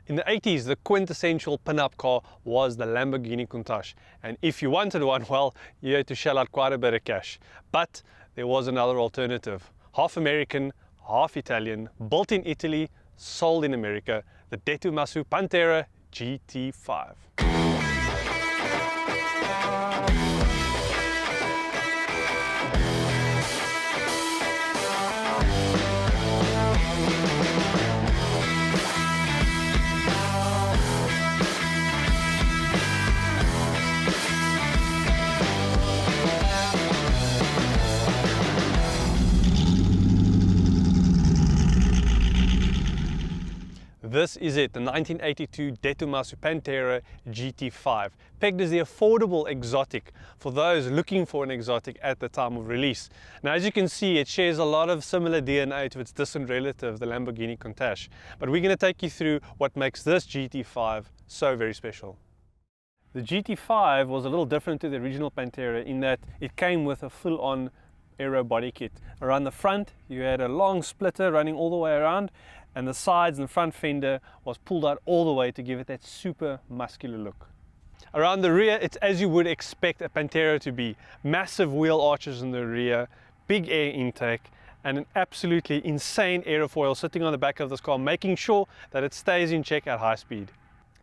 In the 80s, the quintessential pin-up car was the Lamborghini Countach, and if you wanted one, well, you had to shell out quite a bit of cash. But there was another alternative. Half American, half Italian, built in Italy, sold in America, the DSTV Pantera GT5. This is it, the 1982 DSTV Pantera GT5, pegged as the affordable exotic for those looking for an exotic at the time of release. Now, as you can see, it shares a lot of similar DNA to its distant relative, the Lamborghini Countach. But we're going to take you through what makes this GT5 so very special. The GT5 was a little different to the original Pantera in that it came with a full-on aero body kit. Around the front, you had a long splitter running all the way around, and the sides and the front fender was pulled out all the way to give it that super muscular look. Around the rear, it's as you would expect a Pantera to be. Massive wheel arches in the rear, big air intake, and an absolutely insane aerofoil sitting on the back of this car, making sure that it stays in check at high speed.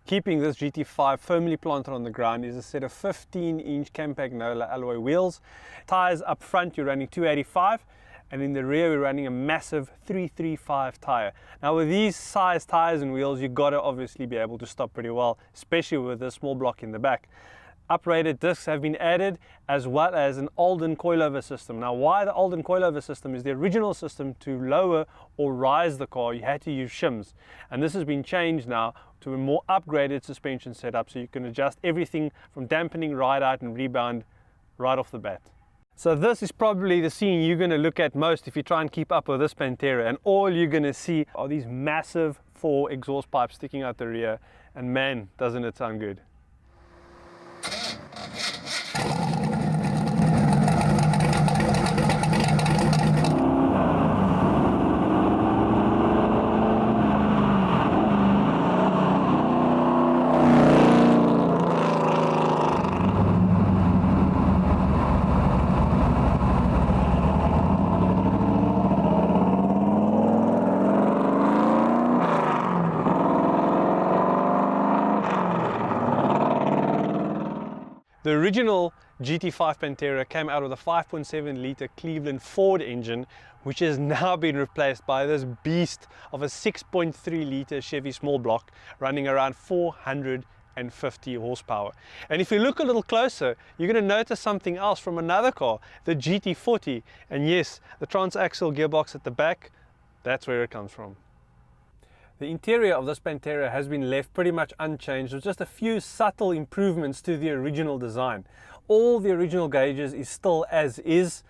Keeping this GT5 firmly planted on the ground is a set of 15-inch Campagnola alloy wheels. Tires up front, you're running 285, and in the rear we're running a massive 335 tire. Now with these size tires and wheels, you've got to obviously be able to stop pretty well, especially with the small block in the back. Uprated discs have been added, as well as an Alden coilover system. Now why the Alden coilover system is the original system to lower or rise the car, you had to use shims. And this has been changed now to a more upgraded suspension setup, so you can adjust everything from dampening, ride out and rebound right off the bat. So this is probably the scene you're going to look at most if you try and keep up with this Pantera, and all you're going to see are these massive 4 exhaust pipes sticking out the rear, and man, doesn't it sound good. The original GT5 Pantera came out with a 5.7 litre Cleveland Ford engine, which has now been replaced by this beast of a 6.3 litre Chevy small block running around 450 horsepower. And if you look a little closer, you're going to notice something else from another car, the GT40. And yes, the transaxle gearbox at the back, that's where it comes from. The interior of this Pantera has been left pretty much unchanged, with just a few subtle improvements to the original design. All the original gauges is still as is.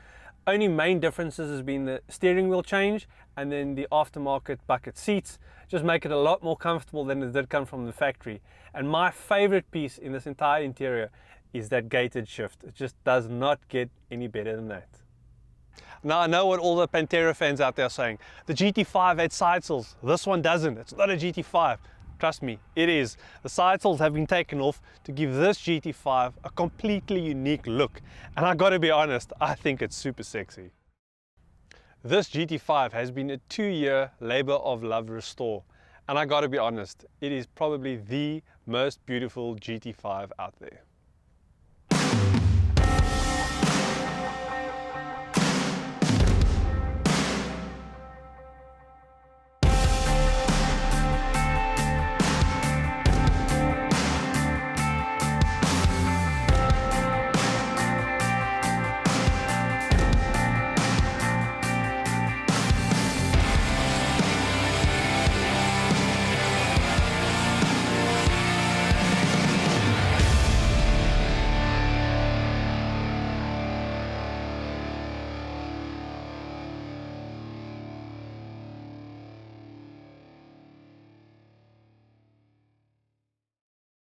Only main differences has been the steering wheel change and then the aftermarket bucket seats. Just make it a lot more comfortable than it did come from the factory. And my favorite piece in this entire interior is that gated shift. It just does not get any better than that. Now I know what all the Pantera fans out there are saying. The GT5 had side sills. This one doesn't. It's not a GT5. Trust me, it is. The side sills have been taken off to give this GT5 a completely unique look. And I gotta be honest, I think it's super sexy. This GT5 has been a 2-year labor of love restore. And I gotta be honest, it is probably the most beautiful GT5 out there.